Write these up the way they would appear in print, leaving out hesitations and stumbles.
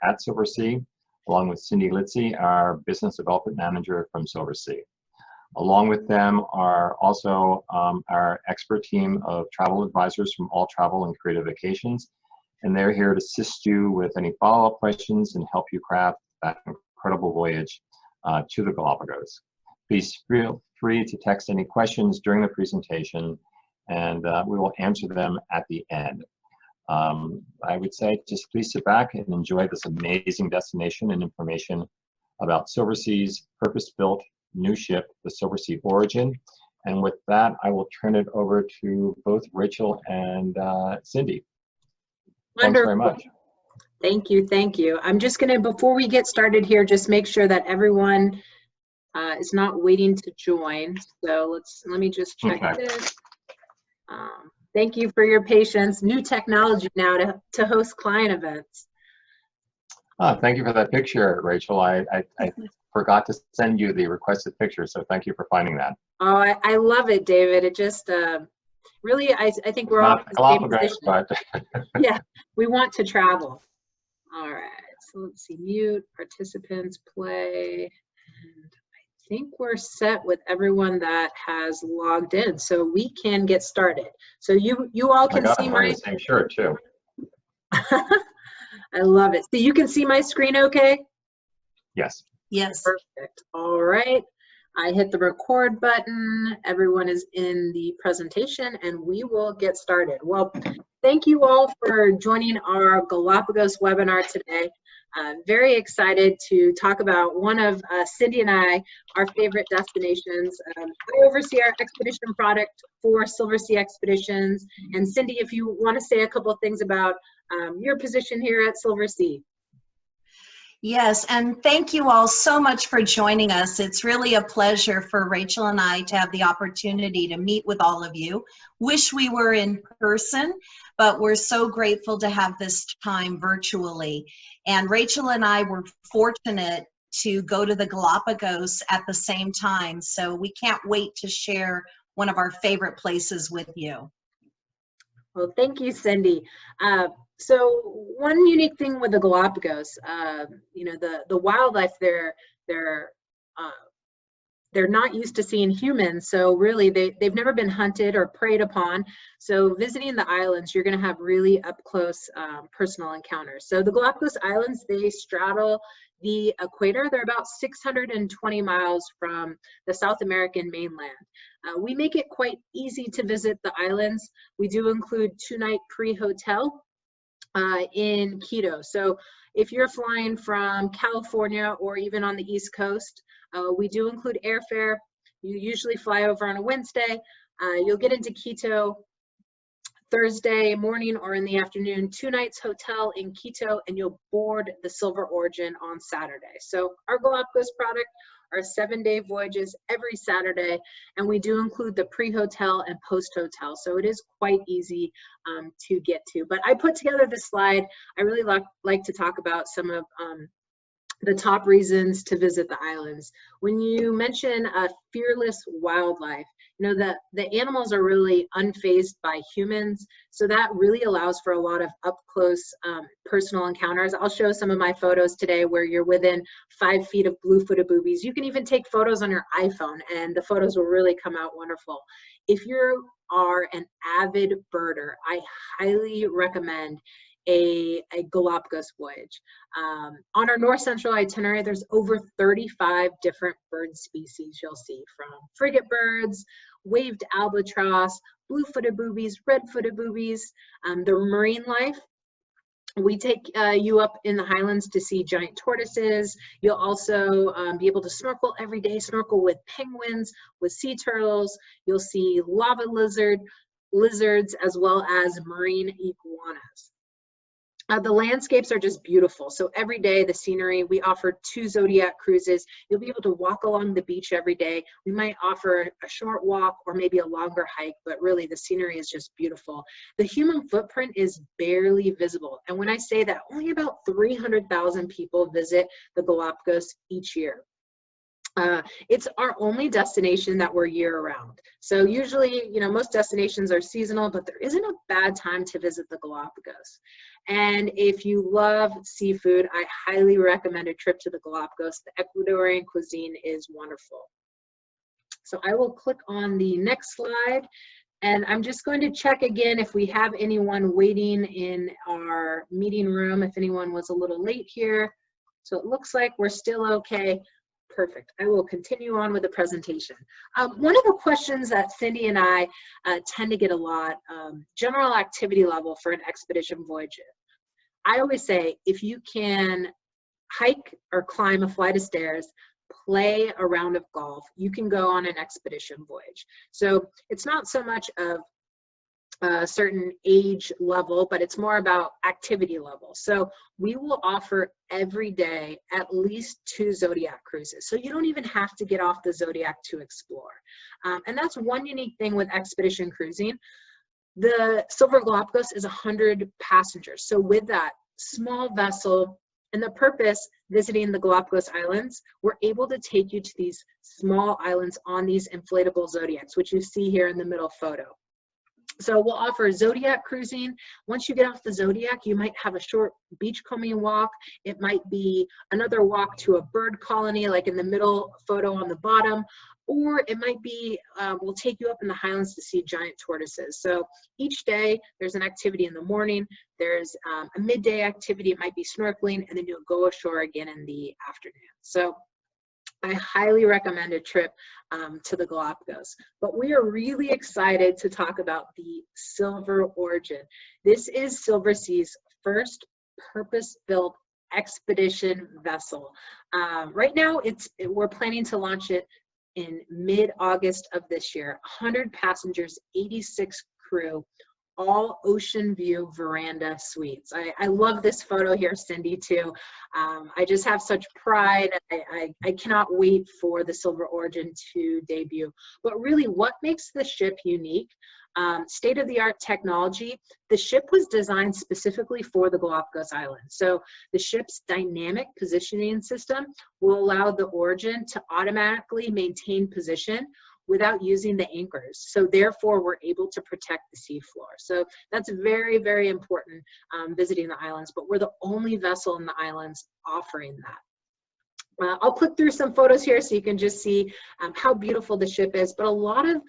at Silversea, along with Cindy Litzy, our Business Development Manager from Silversea. Along with them are also our expert team of travel advisors from All Travel and Creative Vacations, and they're here to assist you with any follow-up questions and help you craft that incredible voyage to the Galapagos. Please feel free to text any questions during the presentation, and we will answer them at the end. I would say just please sit back and enjoy this amazing destination and information about Silversea's purpose-built new ship, the Silversea Origin. And with that, I will turn it over to both Rachel and Cindy. Thanks very much. Thank you, thank you. I'm just gonna, before we get started here, just make sure that everyone is not waiting to join. So let me just check this. Thank you for your patience. New technology now to host client events. Thank you for that picture, Rachel. I forgot to send you the requested picture, so thank you for finding that. Oh, I love it, David. It just really, I think we're all in the same position. But yeah, we want to travel. All right, so let's see, mute, participants, play. And I think we're set with everyone that has logged in, so we can get started. So you all can see my the same shirt too. I love it. So you can see my screen okay? Yes. Yes. Perfect. All right. I hit the record button. Everyone is in the presentation and we will get started. Well, thank you all for joining our Galapagos webinar today. Very excited to talk about one of Cindy and our favorite destinations. I oversee our expedition product for Silversea Expeditions. And Cindy, if you want to say a couple of things about your position here at Silversea. Yes, and thank you all so much for joining us. It's really a pleasure for Rachel and I to have the opportunity to meet with all of you. Wish we were in person, but we're so grateful to have this time virtually. And Rachel and I were fortunate to go to the Galapagos at the same time, so we can't wait to share one of our favorite places with you. Well, thank you, Cindy. So one unique thing with the Galapagos, you know, the wildlife they're not used to seeing humans, so really they've never been hunted or preyed upon. So visiting the islands, you're going to have really up close personal encounters. So the Galapagos Islands, they straddle the equator. They're about 620 miles from the South American mainland. We make it quite easy to visit the islands. We do include 2-night pre-hotel in Quito. So if you're flying from California or even on the East Coast, we do include airfare. You usually fly over on a Wednesday. You'll get into Quito Thursday morning or in the afternoon, 2 nights hotel in Quito, and you'll board the Silver Origin on Saturday. So our Galapagos product are 7-day voyages every Saturday, and we do include the pre-hotel and post-hotel, so it is quite easy to get to. But I put together this slide. I really like to talk about some of the top reasons to visit the islands. When you mention fearless wildlife, you know, the animals are really unfazed by humans, so that really allows for a lot of up close personal encounters. I'll show some of my photos today where you're within 5 feet of blue-footed boobies. You can even take photos on your iPhone and the photos will really come out wonderful. If you are an avid birder, I highly recommend a Galapagos voyage. On our north central itinerary, there's over 35 different bird species you'll see, from frigate birds, waved albatross, blue-footed boobies, red-footed boobies, the marine life. We take you up in the highlands to see giant tortoises. You'll also be able to snorkel every day, snorkel with penguins, with sea turtles. You'll see lava lizards, as well as marine iguanas. The landscapes are just beautiful. So every day, the scenery, we offer 2 Zodiac cruises. You'll be able to walk along the beach every day. We might offer a short walk or maybe a longer hike, but really the scenery is just beautiful. The human footprint is barely visible. And when I say that, only about 300,000 people visit the Galapagos each year. It's our only destination that we're year-round. So usually, you know, most destinations are seasonal, but there isn't a bad time to visit the Galapagos. And if you love seafood, I highly recommend a trip to the Galapagos. The Ecuadorian cuisine is wonderful. So I will click on the next slide, and I'm just going to check again if we have anyone waiting in our meeting room, if anyone was a little late here. So it looks like we're still okay. Perfect. I will continue on with the presentation. One of the questions that Cindy and I tend to get a lot, general activity level for an expedition voyage. I always say, if you can hike or climb a flight of stairs, play a round of golf, you can go on an expedition voyage. So it's not so much of a certain age level, but it's more about activity level. So we will offer every day at least 2 Zodiac cruises. So you don't even have to get off the Zodiac to explore. And that's one unique thing with expedition cruising. The Silver Galapagos is 100 passengers. So with that small vessel and the purpose visiting the Galapagos Islands, we're able to take you to these small islands on these inflatable Zodiacs, which you see here in the middle photo. So we'll offer Zodiac cruising. Once you get off the Zodiac, you might have a short beachcombing walk. It might be another walk to a bird colony, like in the middle photo on the bottom, or it might be, we'll take you up in the highlands to see giant tortoises. So each day there's an activity in the morning, there's a midday activity, it might be snorkeling, and then you'll go ashore again in the afternoon. So I highly recommend a trip to the Galapagos. But we are really excited to talk about the Silver Origin. This is Silversea's first purpose-built expedition vessel. Right now, we're planning to launch it in mid-August of this year. 100 passengers, 86 crew, all ocean view veranda suites. I love this photo here, Cindy, too. I just have such pride. I cannot wait for the Silver Origin to debut. But really, what makes the ship unique? State-of-the-art technology. The ship was designed specifically for the Galapagos Islands. So the ship's dynamic positioning system will allow the Origin to automatically maintain position without using the anchors. So therefore, we're able to protect the seafloor. So that's very, very important visiting the islands, but we're the only vessel in the islands offering that. I'll click through some photos here so you can just see how beautiful the ship is, but a lot of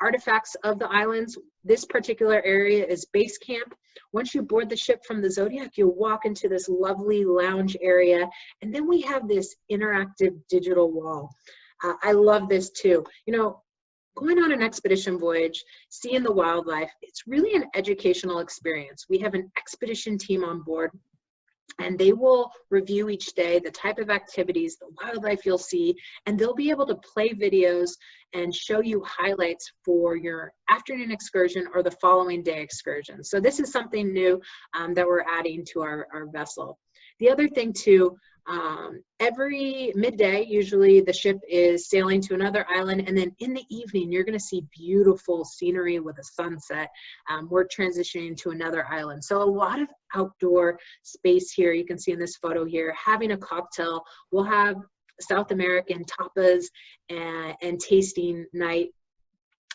artifacts of the islands. This particular area is base camp. Once you board the ship from the Zodiac, you'll walk into this lovely lounge area, and then we have this interactive digital wall. I love this too. You know, going on an expedition voyage, seeing the wildlife, it's really an educational experience. We have an expedition team on board, and they will review each day the type of activities, the wildlife you'll see, and they'll be able to play videos and show you highlights for your afternoon excursion or the following day excursion. So this is something new that we're adding to our vessel. The other thing too, every midday, usually the ship is sailing to another island, and then in the evening, you're going to see beautiful scenery with a sunset. We're transitioning to another island. So a lot of outdoor space here. You can see in this photo here, having a cocktail. We'll have South American tapas and tasting night.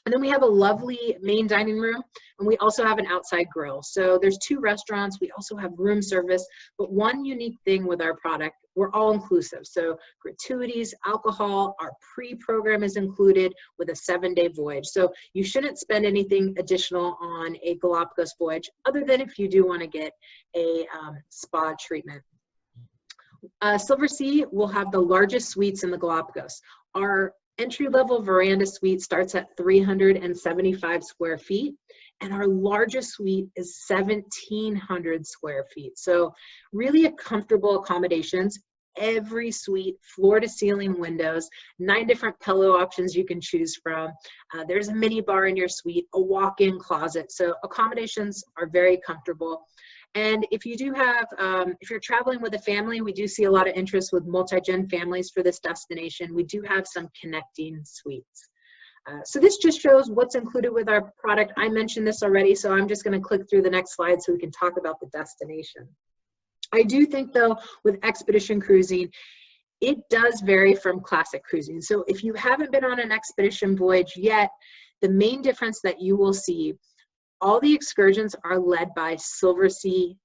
And then we have a lovely main dining room, and we also have an outside grill. So there's 2 restaurants. We also have room service, but one unique thing with our product, we're all inclusive. So gratuities, alcohol, our pre-program is included with a 7-day voyage. So you shouldn't spend anything additional on a Galapagos voyage, other than if you do want to get a spa treatment. Silversea will have the largest suites in the Galapagos. Our entry-level veranda suite starts at 375 square feet, and our largest suite is 1,700 square feet. So really a comfortable accommodations. Every suite, floor-to-ceiling windows, 9 different pillow options you can choose from. There's a mini bar in your suite, a walk-in closet. So accommodations are very comfortable. And if you do have, if you're traveling with a family, we do see a lot of interest with multi-gen families for this destination. We do have some connecting suites. So this just shows what's included with our product. I mentioned this already, so I'm just going to click through the next slide so we can talk about the destination. I do think, though, with expedition cruising, it does vary from classic cruising. So if you haven't been on an expedition voyage yet, the main difference that you will see, all the excursions are led by Silversea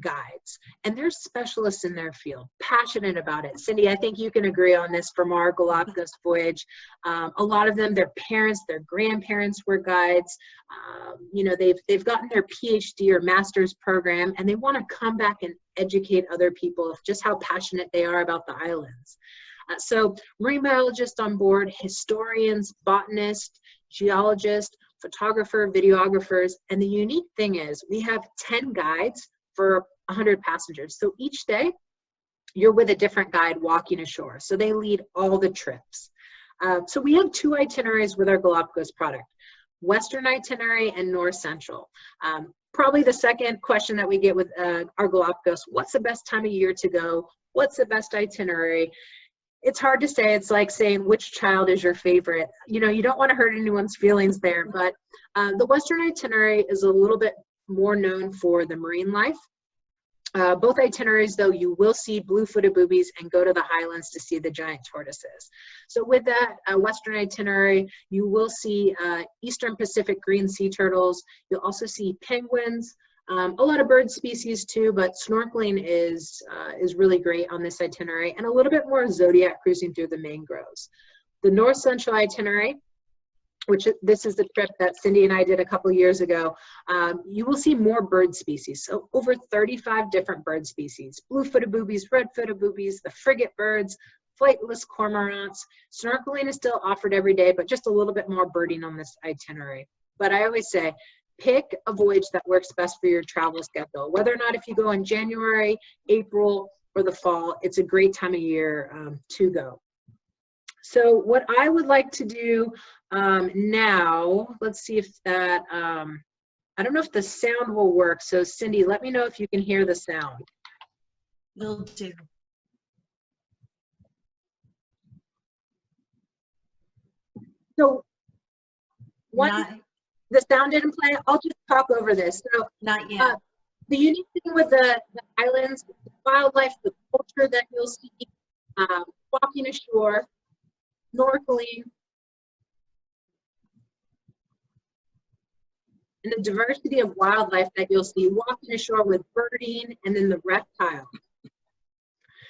guides, and they're specialists in their field, passionate about it. Cindy, I think you can agree on this from our Galapagos voyage. A lot of them, their parents, their grandparents were guides. You know, they've gotten their PhD or master's program, and they want to come back and educate other people of just how passionate they are about the islands. So marine biologists on board, historians, botanists, geologists, photographer, videographers, and the unique thing is we have 10 guides for 100 passengers. So each day you're with a different guide walking ashore. So they lead all the trips. So we have 2 itineraries with our Galapagos product, Western itinerary and North Central. Probably the second question that we get with our Galapagos, what's the best time of year to go? What's the best itinerary? It's hard to say. It's like saying which child is your favorite. You know, you don't want to hurt anyone's feelings there, but the Western itinerary is a little bit more known for the marine life. Both itineraries, though, you will see blue-footed boobies and go to the highlands to see the giant tortoises. So with that Western itinerary, you will see Eastern Pacific green sea turtles. You'll also see penguins, a lot of bird species too, but snorkeling is really great on this itinerary, and a little bit more zodiac cruising through the mangroves. The North Central itinerary, which this is the trip that Cindy and I did a couple years ago, you will see more bird species. So over 35 different bird species, blue-footed boobies, red-footed boobies, the frigate birds, flightless cormorants. Snorkeling is still offered every day, but just a little bit more birding on this itinerary. But I always say, pick a voyage that works best for your travel schedule. Whether or not if you go in January, April, or the fall, it's a great time of year to go. So what I would like to do now, let's see if that, I don't know if the sound will work. So Cindy, let me know if you can hear the sound. Will do. So the sound didn't play. I'll just talk over this. So Not yet. the unique thing with the islands, the wildlife, the culture that you'll see, walking ashore, snorkeling, and the diversity of wildlife that you'll see walking ashore with birding and then the reptile.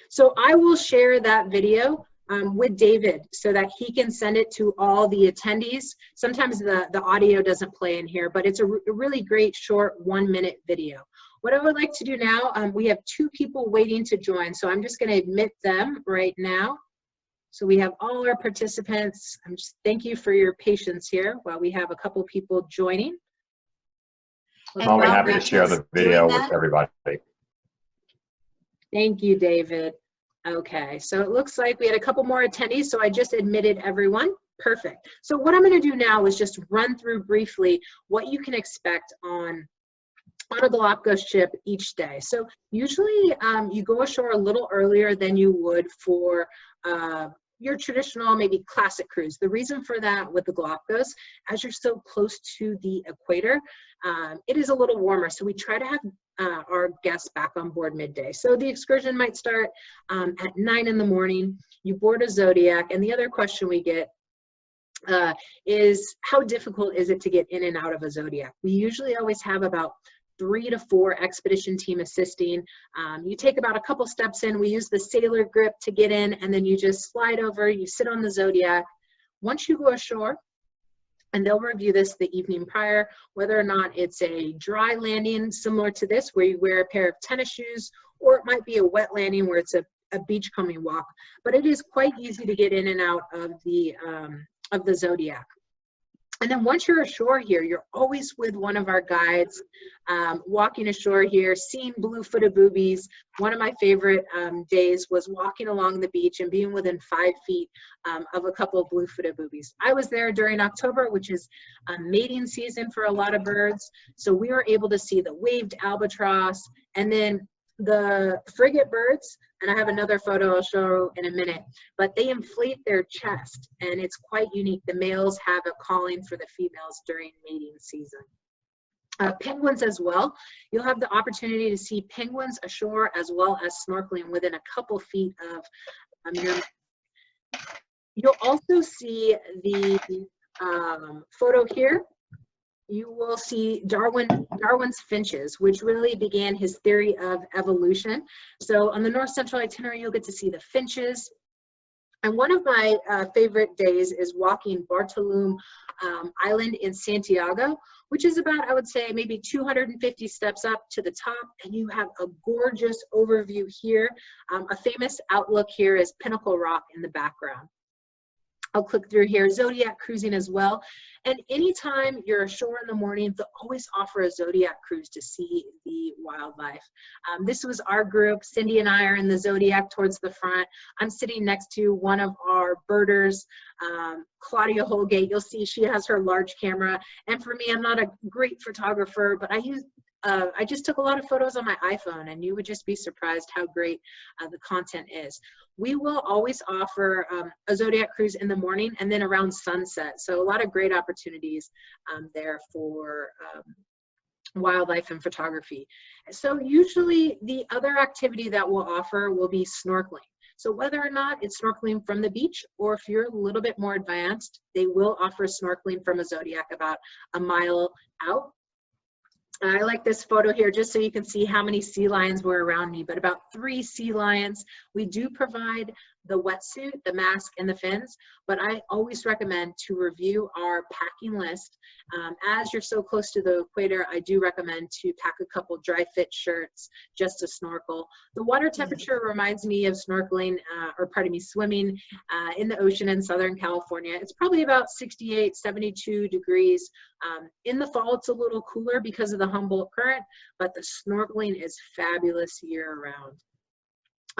So I will share that video with David so that he can send it to all the attendees. Sometimes the audio doesn't play in here, but it's a really great short 1-minute video. What I would like to do now, we have 2 people waiting to join, so I'm just going to admit them right now. So we have all our participants. Thank you for your patience here while we have a couple people joining. I'll be happy to share the video with everybody. Thank you, David. Okay, so it looks like we had a couple more attendees, so I just admitted everyone. Perfect. So what I'm going to do now is just run through briefly what you can expect on a Galapagos ship each day. So usually you go ashore a little earlier than you would for your traditional, maybe classic cruise. The reason for that with the Galapagos, as you're so close to the equator, it is a little warmer. So we try to have our guests back on board midday. So the excursion might start at 9 in the morning. You board a Zodiac, and the other question we get is how difficult is it to get in and out of a Zodiac? We usually always have about 3 to 4 expedition team assisting. You take about a couple steps in. We use the sailor grip to get in, and then you just slide over, you sit on the Zodiac. Once you go ashore, and they'll review this the evening prior, whether or not it's a dry landing similar to this where you wear a pair of tennis shoes, or it might be a wet landing where it's a beachcombing walk. But it is quite easy to get in and out of the Zodiac. And then once you're ashore here, you're always with one of our guides, walking ashore here, seeing blue-footed boobies. One of my favorite days was walking along the beach and being within 5 feet of a couple of blue-footed boobies. I was there during October, which is mating season for a lot of birds. So we were able to see the waved albatross, and then the frigate birds, and I have another photo I'll show in a minute, but they inflate their chest, and it's quite unique. The males have a calling for the females during mating season. Penguins as well. You'll have the opportunity to see penguins ashore as well as snorkeling within a couple feet of You'll also see the photo here. You will see Darwin's finches, which really began his theory of evolution. So on the North Central itinerary, you'll get to see the finches. And one of my favorite days is walking Bartolome Island in Santiago, which is about, I would say, maybe 250 steps up to the top. And you have a gorgeous overview here. A famous outlook here is Pinnacle Rock in the background. I'll click through here, Zodiac cruising as well. And anytime you're ashore in the morning, they'll always offer a Zodiac cruise to see the wildlife. This was our group. Cindy and I are in the Zodiac towards the front. I'm sitting next to one of our birders, Claudia Holgate. You'll see she has her large camera. And for me, I'm not a great photographer, but I just took a lot of photos on my iPhone, and you would just be surprised how great the content is. We will always offer a Zodiac cruise in the morning and then around sunset. So a lot of great opportunities there for wildlife and photography. So usually the other activity that we'll offer will be snorkeling. So whether or not it's snorkeling from the beach, or if you're a little bit more advanced, they will offer snorkeling from a Zodiac about a mile out. I like this photo here just so you can see how many sea lions were around me, but about 3 sea lions. We do provide the wetsuit, the mask, and the fins, but I always recommend to review our packing list. As you're so close to the equator, I do recommend to pack a couple dry fit shirts just to snorkel. The water temperature reminds me of snorkeling, swimming in the ocean in Southern California. It's probably about 68, 72 degrees. In the fall, it's a little cooler because of the Humboldt Current, but the snorkeling is fabulous year-round.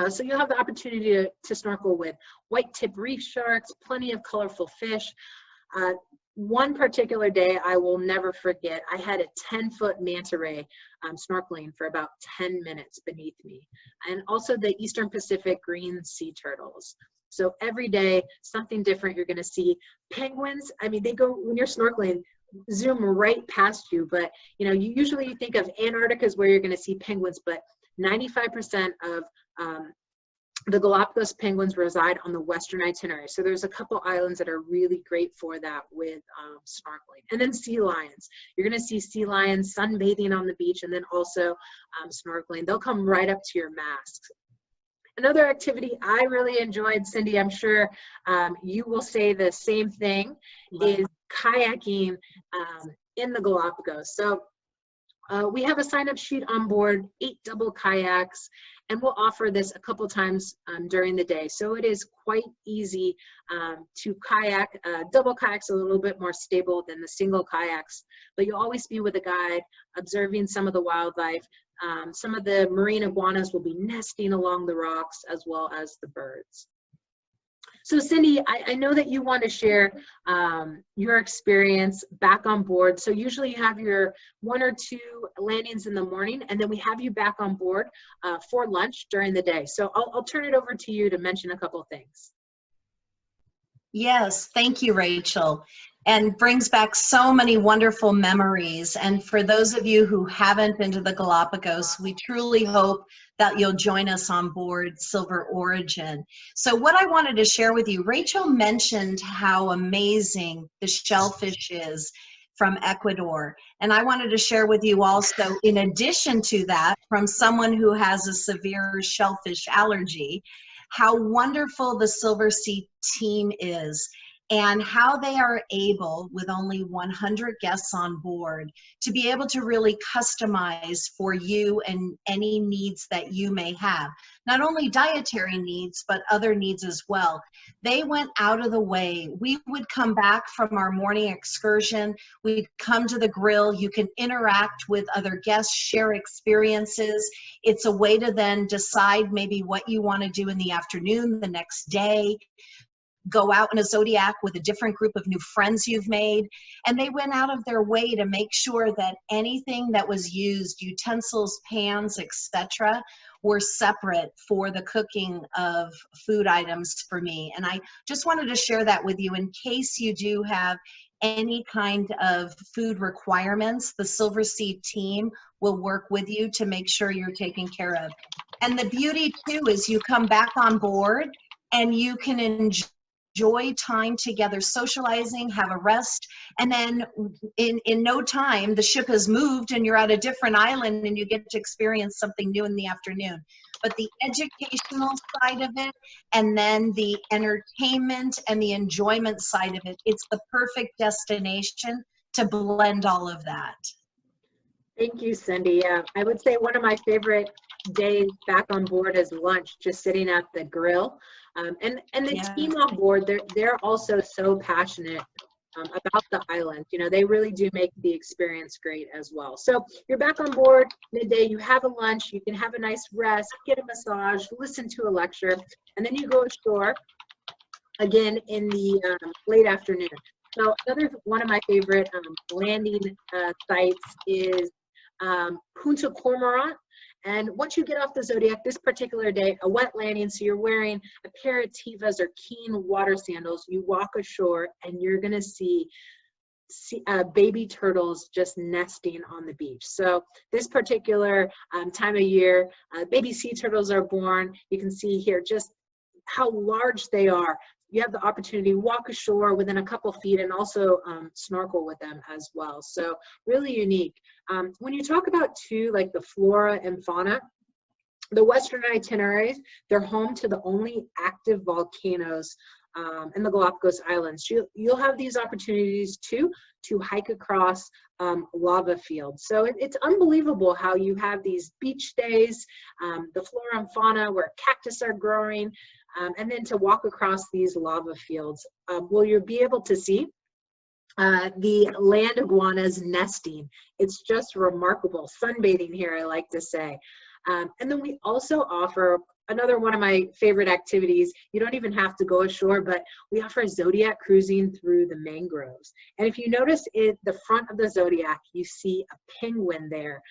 So you'll have the opportunity to snorkel with white-tip reef sharks, plenty of colorful fish. One particular day I will never forget, I had a 10-foot manta ray snorkeling for about 10 minutes beneath me. And also the Eastern Pacific green sea turtles. So every day, something different you're gonna see. Penguins, I mean, they go, when you're snorkeling, zoom right past you, but you usually think of Antarctica as where you're gonna see penguins, but 95% of the Galapagos penguins reside on the western itinerary. So there's a couple islands that are really great for that with snorkeling. And then sea lions. You're gonna see sea lions sunbathing on the beach and then also snorkeling. They'll come right up to your masks. Another activity I really enjoyed, Cindy, I'm sure you will say the same thing, is kayaking in the Galapagos. So we have a sign-up sheet on board, 8 double kayaks, and we'll offer this a couple times during the day. So it is quite easy to kayak. Double kayaks are a little bit more stable than the single kayaks, but you'll always be with a guide, observing some of the wildlife. Some of the marine iguanas will be nesting along the rocks, as well as the birds. So Cindy, I know that you want to share your experience back on board. So usually you have your 1 or 2 landings in the morning, and then we have you back on board for lunch during the day. So I'll turn it over to you to mention a couple things. Yes, thank you, Rachel. And brings back so many wonderful memories. And for those of you who haven't been to the Galapagos, we truly hope that you'll join us on board Silver Origin. So what I wanted to share with you, Rachel mentioned how amazing the shellfish is from Ecuador. And I wanted to share with you also, in addition to that, from someone who has a severe shellfish allergy, how wonderful the Silversea team is, and how they are able, with only 100 guests on board, to be able to really customize for you and any needs that you may have. Not only dietary needs, but other needs as well. They went out of the way. We would come back from our morning excursion, we'd come to the grill, you can interact with other guests, share experiences. It's a way to then decide maybe what you want to do in the afternoon, the next day. Go out in a Zodiac with a different group of new friends you've made. And they went out of their way to make sure that anything that was used, utensils, pans, etc., were separate for the cooking of food items for me. And I just wanted to share that with you in case you do have any kind of food requirements. The Silversea team will work with you to make sure you're taken care of. And the beauty too is you come back on board and you can enjoy time together, socializing, have a rest, and then in no time the ship has moved and you're at a different island and you get to experience something new in the afternoon. But the educational side of it, and then the entertainment and the enjoyment side of it, it's the perfect destination to blend all of that. Thank you, Cindy. I would say one of my favorite days back on board is lunch, just sitting at the grill. And the team on board, they're also so passionate about the island. You know, they really do make the experience great as well. So you're back on board midday, you have a lunch, you can have a nice rest, get a massage, listen to a lecture, and then you go ashore again in the late afternoon. So another one of my favorite landing sites is Punta Cormorant. And once you get off the Zodiac this particular day, a wet landing, so you're wearing a pair of Tevas or Keen water sandals, you walk ashore and you're gonna see baby turtles just nesting on the beach. So this particular time of year, baby sea turtles are born. You can see here just how large they are. You have the opportunity to walk ashore within a couple feet and also snorkel with them as well. So really unique. When you talk about too, like the flora and fauna, the Western itineraries, they're home to the only active volcanoes in the Galapagos Islands. You'll have these opportunities too to hike across lava fields. So it's unbelievable how you have these beach days, the flora and fauna where cactus are growing, and then to walk across these lava fields. Will you be able to see the land iguanas nesting? It's just remarkable. Sunbathing here, I like to say. And then we also offer another one of my favorite activities. You don't even have to go ashore, but we offer Zodiac cruising through the mangroves. And if you notice in the front of the Zodiac, you see a penguin there.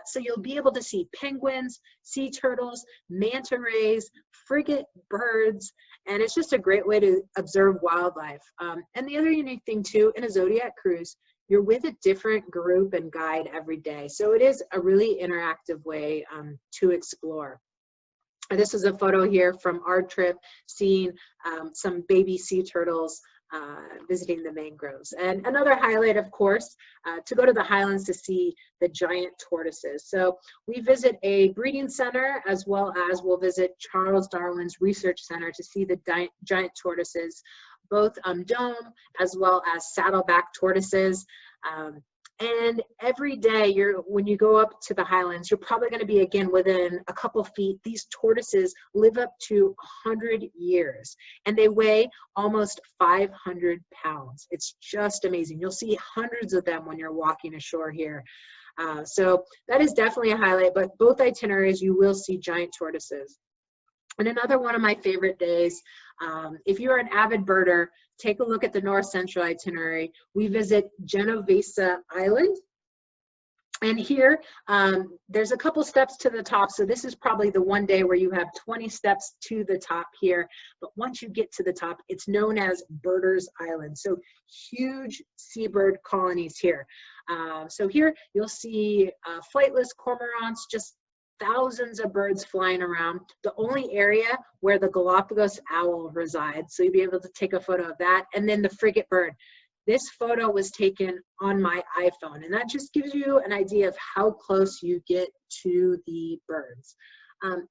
So you'll be able to see penguins, sea turtles, manta rays, frigate birds, and it's just a great way to observe wildlife. And the other unique thing too, in a Zodiac cruise, you're with a different group and guide every day. So it is a really interactive way to explore. And this is a photo here from our trip, seeing some baby sea turtles visiting the mangroves. And another highlight, of course, to go to the highlands to see the giant tortoises. So we visit a breeding center, as well as we'll visit Charles Darwin's Research Center to see the giant tortoises, both dome as well as saddleback tortoises. And every day when you go up to the highlands, you're probably going to be again within a couple feet. These tortoises live up to 100 years and they weigh almost 500 pounds. It's just amazing. You'll see hundreds of them when you're walking ashore here. So that is definitely a highlight, but both itineraries, you will see giant tortoises. And another one of my favorite days, if you're an avid birder, take a look at the North Central itinerary. We visit Genovesa Island. And here, there's a couple steps to the top. So this is probably the one day where you have 20 steps to the top here. But once you get to the top, it's known as Birders Island. So huge seabird colonies here. So here you'll see flightless cormorants, just thousands of birds flying around. The only area where the Galapagos owl resides. So you'll be able to take a photo of that. And then the frigate bird. This photo was taken on my iPhone. And that just gives you an idea of how close you get to the birds.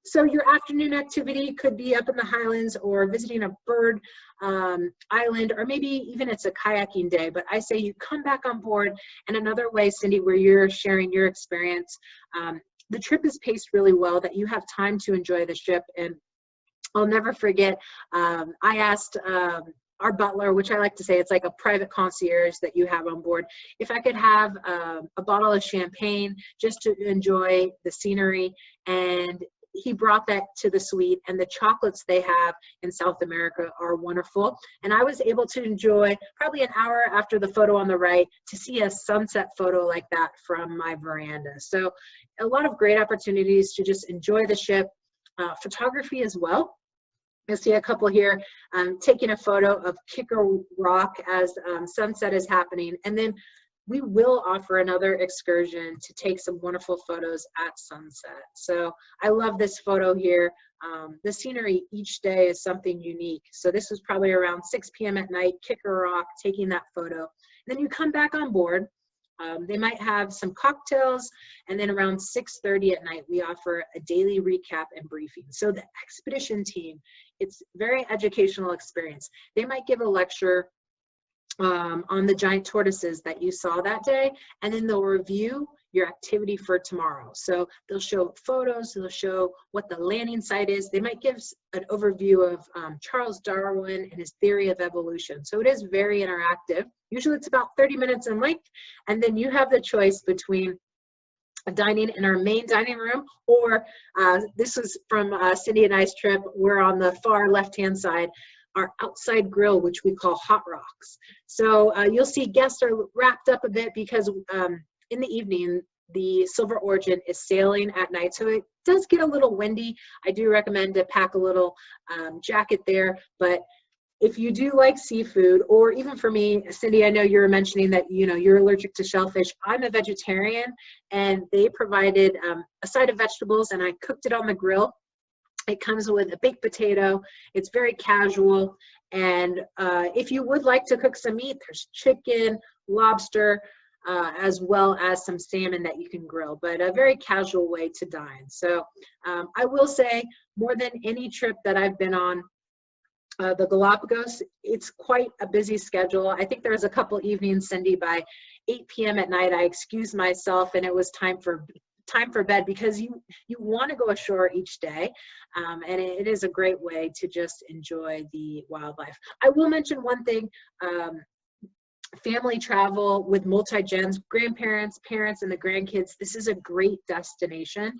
So your afternoon activity could be up in the highlands or visiting a bird island, or maybe even it's a kayaking day. But I say you come back on board. And another way, Cindy, where you're sharing your experience, the trip is paced really well, that you have time to enjoy the ship. And I'll never forget, I asked our butler, which I like to say, it's like a private concierge that you have on board, if I could have a bottle of champagne just to enjoy the scenery. And he brought that to the suite, and the chocolates they have in South America are wonderful. And I was able to enjoy, probably an hour after the photo on the right, to see a sunset photo like that from my veranda. So a lot of great opportunities to just enjoy the ship. Photography as well. You'll see a couple here taking a photo of Kicker Rock as sunset is happening. And then we will offer another excursion to take some wonderful photos at sunset. So I love this photo here. The scenery each day is something unique. So this was probably around 6 p.m. at night, Kicker Rock, taking that photo. Then you come back on board. They might have some cocktails, and then around 6:30 at night, we offer a daily recap and briefing. So the expedition team, it's very educational experience. They might give a lecture on the giant tortoises that you saw that day, and then they'll review your activity for tomorrow. So they'll show photos, they'll show what the landing site is. They might give an overview of Charles Darwin and his theory of evolution. So it is very interactive. Usually it's about 30 minutes in length, and then you have the choice between dining in our main dining room, or this was from Cindy and I's trip. We're on the far left-hand side, our outside grill, which we call Hot Rocks. So you'll see guests are wrapped up a bit because in the evening, the Silver Origin is sailing at night. So it does get a little windy. I do recommend to pack a little jacket there, but if you do like seafood, or even for me, Cindy, I know you were mentioning that, you know, you're allergic to shellfish. I'm a vegetarian, and they provided a side of vegetables, and I cooked it on the grill. It comes with a baked potato. It's very casual. And if you would like to cook some meat, there's chicken, lobster, as well as some salmon that you can grill, but a very casual way to dine. So I will say, more than any trip that I've been on, the Galapagos, it's quite a busy schedule. I think there was a couple evenings, Cindy, by 8 p.m. at night, I excused myself and it was time for bed, because you want to go ashore each day, and it is a great way to just enjoy the wildlife. I will mention one thing. Family travel with multi-gens, grandparents, parents, and the grandkids, this is a great destination.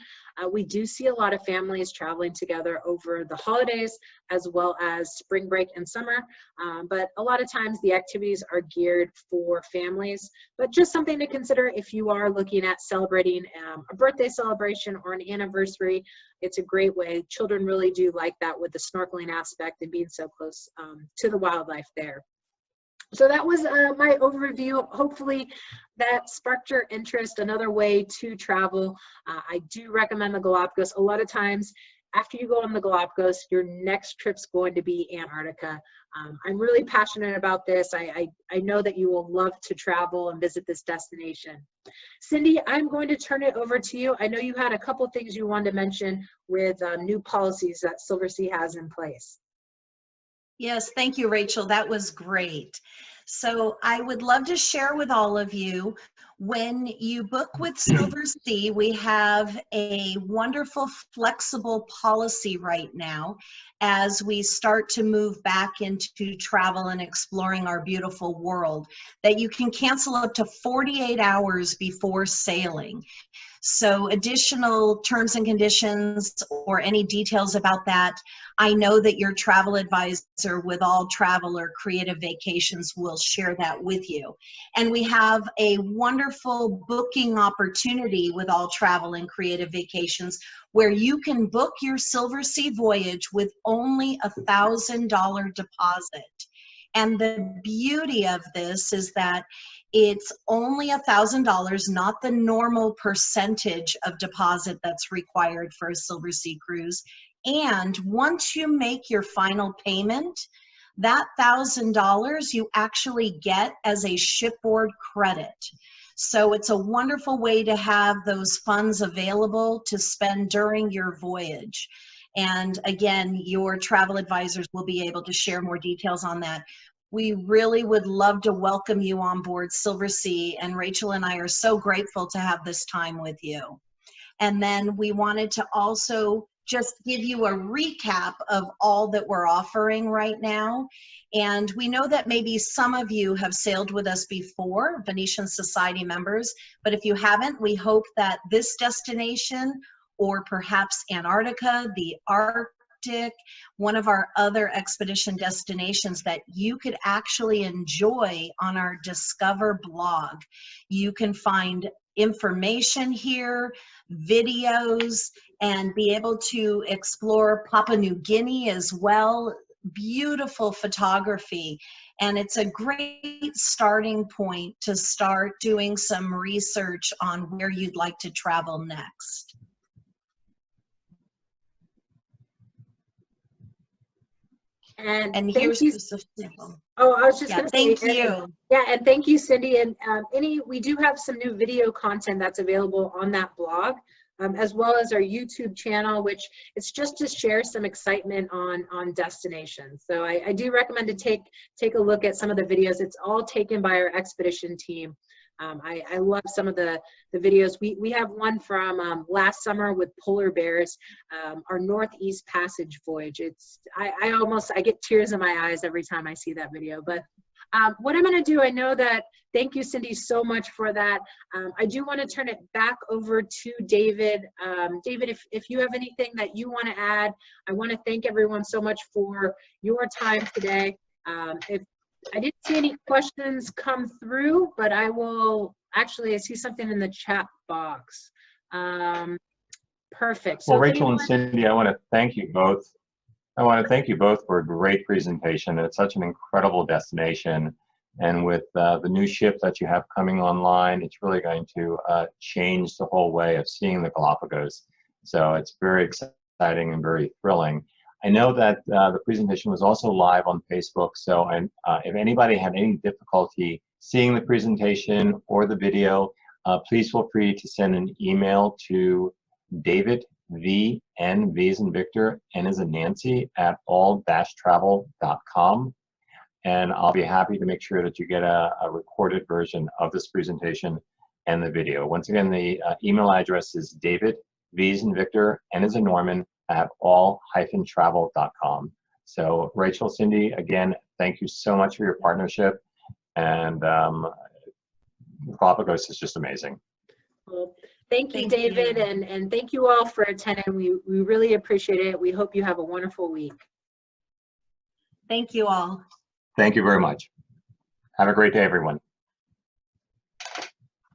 We do see a lot of families traveling together over the holidays, as well as spring break and summer, but a lot of times the activities are geared for families. But just something to consider if you are looking at celebrating a birthday celebration or an anniversary. It's a great way. Children really do like that, with the snorkeling aspect and being so close to the wildlife there. So that was my overview. Hopefully that sparked your interest. Another way to travel. I do recommend the Galapagos. A lot of times after you go on the Galapagos, your next trip's going to be Antarctica. I'm really passionate about this. I know that you will love to travel and visit this destination. Cindy, I'm going to turn it over to you. I know you had a couple things you wanted to mention with new policies that Silversea has in place. Yes, thank you, Rachel. That was great. So I would love to share with all of you, when you book with Silversea, we have a wonderful flexible policy right now as we start to move back into travel and exploring our beautiful world, that you can cancel up to 48 hours before sailing. So additional terms and conditions or any details about that, I know that your travel advisor with All Travel or Creative Vacations will share that with you. And we have a wonderful booking opportunity with All Travel and Creative Vacations, where you can book your Silversea voyage with only $1,000 deposit. And the beauty of this is that it's only $1,000, not the normal percentage of deposit that's required for a Silversea cruise. And once you make your final payment, that $1,000 you actually get as a shipboard credit. So it's a wonderful way to have those funds available to spend during your voyage. And again, your travel advisors will be able to share more details on that. We really would love to welcome you on board Silversea, and Rachel and I are so grateful to have this time with you. And then we wanted to also just give you a recap of all that we're offering right now. And we know that maybe some of you have sailed with us before, Venetian Society members, but if you haven't, we hope that this destination, or perhaps Antarctica, the Arctic, one of our other expedition destinations, that you could actually enjoy on our Discover blog. You can find information here, videos, and be able to explore Papua New Guinea as well. beautiful photography, and it's a great starting point to start doing some research on where you'd like to travel next. And And thank here's you. just a sample. Oh, I was just going to say, thank you. Yeah, and thank you, Cindy. And we do have some new video content that's available on that blog, as well as our YouTube channel, which it's just to share some excitement on destinations. So I do recommend to take a look at some of the videos. It's all taken by our expedition team. I love some of the videos. We have one from last summer with polar bears, our Northeast Passage voyage. I get tears in my eyes every time I see that video. But what I'm going to do, I know that, thank you, Cindy, so much for that. I do want to turn it back over to David. David, if you have anything that you want to add, I want to thank everyone so much for your time today. If I didn't see any questions come through, but I see something in the chat box. Perfect. Well, Rachel and Cindy, I want to thank you both. I want to thank you both for a great presentation. It's such an incredible destination. And with the new ship that you have coming online, it's really going to change the whole way of seeing the Galapagos. So it's very exciting and very thrilling. I know that the presentation was also live on Facebook, so if anybody had any difficulty seeing the presentation or the video, please feel free to send an email to David, V, N, V as in Victor, N as in Nancy, at all-travel.com. And I'll be happy to make sure that you get a recorded version of this presentation and the video. Once again, the email address is David, V as in Victor, N as in Norman, at all-travel.com. So Rachel, Cindy, again, thank you so much for your partnership. And Galapagos is just amazing. Well, thank you, David, and thank you all for attending. We really appreciate it. We hope you have a wonderful week. Thank you all. Thank you very much. Have a great day, everyone.